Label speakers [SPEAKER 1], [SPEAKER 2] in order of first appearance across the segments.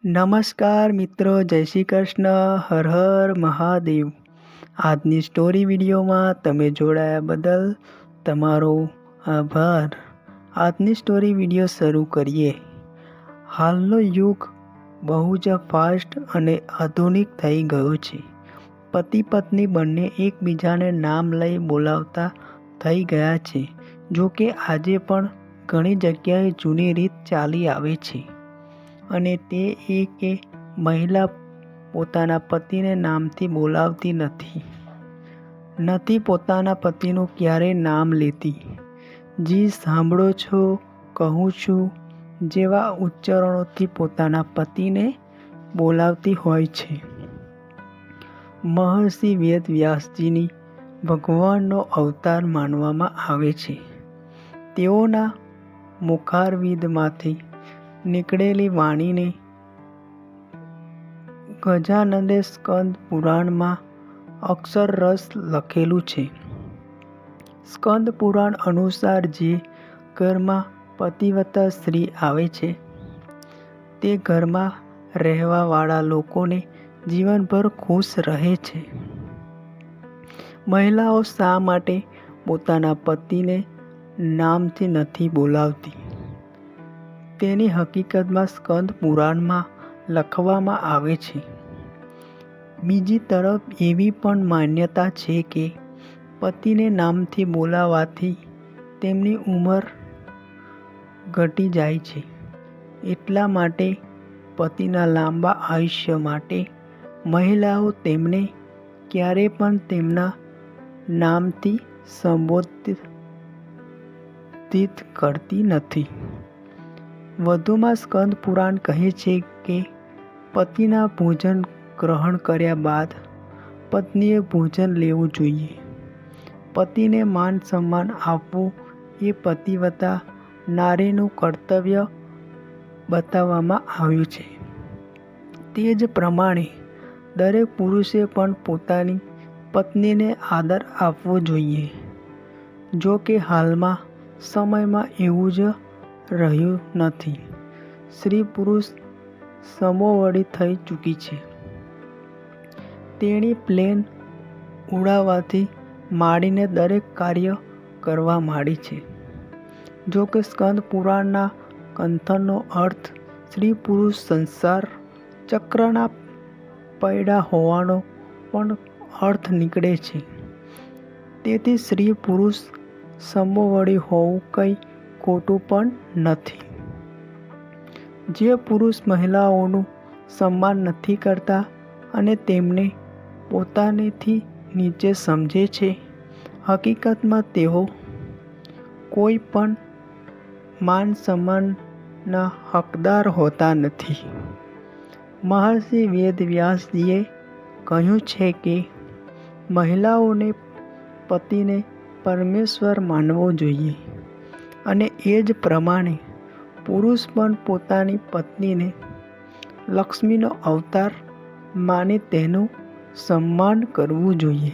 [SPEAKER 1] નમસ્કાર મિત્રો, જય શ્રી કૃષ્ણ, હર હર મહાદેવ। આજની સ્ટોરી વિડીયોમાં તમે જોડાયા બદલ તમારો આભાર। આજની સ્ટોરી વિડીયો શરૂ કરીએ। હાલનો યુગ બહુ જ ફાસ્ટ અને આધુનિક થઈ ગયો છે। પતિ પત્ની બંને એકબીજાને નામ લઈ બોલાવતા થઈ ગયા છે। જો કે આજે પણ ઘણી જગ્યાએ જૂની રીત ચાલી આવે છે અને તે એ કે મહિલા પોતાના પતિને નામથી બોલાવતી નથી પોતાના પતિનું ક્યારેય નામ લેતી। જી સાંભળો છો, કહું છું જેવા ઉચ્ચારણોથી પોતાના પતિને બોલાવતી હોય છે। મહર્ષિ વેદ વ્યાસજીની ભગવાનનો અવતાર માનવામાં આવે છે। તેઓના મુખારવિંદમાંથી નીકળેલી વાણીને ગજાનંદે સ્કંદ પુરાણમાં અક્ષરરસ લખેલું છે। સ્કંદ પુરાણ અનુસાર જે ઘરમાં પતિવ્રતા સ્ત્રી આવે છે તે ઘરમાં રહેવાવાળા લોકોને જીવનભર ખુશ રહે છે। મહિલાઓ શા માટે પોતાના પતિને નામથી નથી બોલાવતી તેની હકીકતમાં સ્કંદ પુરાણમાં લખવામાં આવે છે। બીજી તરફ એવી પણ માન્યતા છે કે પતિને નામથી બોલાવવાથી તેમની ઉંમર ઘટી જાય છે, એટલા માટે પતિના લાંબા આયુષ્ય માટે મહિલાઓ તેમને ક્યારેય પણ તેમના નામથી સંબોધિત કરતી નથી। વધુમાં સ્કંદ પુરાણ કહે છે કે પતિના ભોજન ગ્રહણ કર્યા બાદ પત્નીએ ભોજન લેવું જોઈએ। પતિને માન સન્માન આપવું એ પતિવ્રતા નારીનું કર્તવ્ય બતાવવામાં આવ્યું છે। તે જ પ્રમાણે દરેક પુરુષે પણ પોતાની પત્નીને આદર આપવો જોઈએ। જો કે હાલમાં સમયમાં એવું જ રહ્યું નથી। સ્ત્રી પુરુષ સમોવડી થઈ ચૂકી છે। તેણી પ્લેન ઉડાવવાથી માંડીને દરેક કાર્ય કરવા માંડી છે। જો કે સ્કંદ પુરાણના કથનનો અર્થ સ્ત્રી પુરુષ સંસાર ચક્રના પૈડા હોવાનો પણ અર્થ નીકળે છે। તેથી સ્ત્રી પુરુષ સમોવડી હોવું કંઈ ખોટું પણ નથી। જે પુરુષ મહિલાઓનું સન્માન નથી કરતા અને તેમને પોતાનેથી નીચે સમજે છે, હકીકતમાં તેઓ કોઈ પણ માન સન્માનના હકદાર હોતા નથી। મહર્ષિ વેદ વ્યાસજીએ કહ્યું છે કે મહિલાઓને પતિને પરમેશ્વર માનવો જોઈએ અને એ જ પ્રમાણે પુરુષ પણ પોતાની પત્નીને લક્ષ્મીનો અવતાર માની તેનું સન્માન કરવું જોઈએ।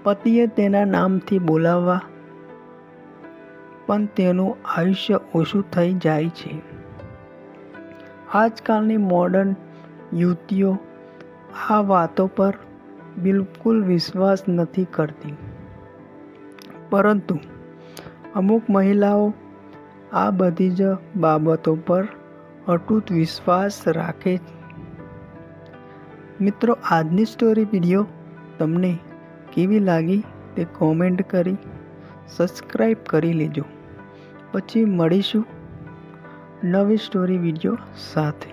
[SPEAKER 1] પતિએ તેના નામથી બોલાવવા પણ તેનું આયુષ્ય ઓછું થઈ જાય છે। આજકાલની મોડર્ન યુવતીઓ આ વાતો પર બિલકુલ વિશ્વાસ નથી કરતી, પરંતુ અમુક મહિલાઓ આ બધી જ બાબતો પર અતૂટ વિશ્વાસ રાખે છે। મિત્રો, આજની સ્ટોરી વિડીયો તમને કેવી લાગી તે કોમેન્ટ કરી સબસ્ક્રાઈબ કરી લેજો। પછી મળીશું નવી સ્ટોરી વિડીયો સાથે।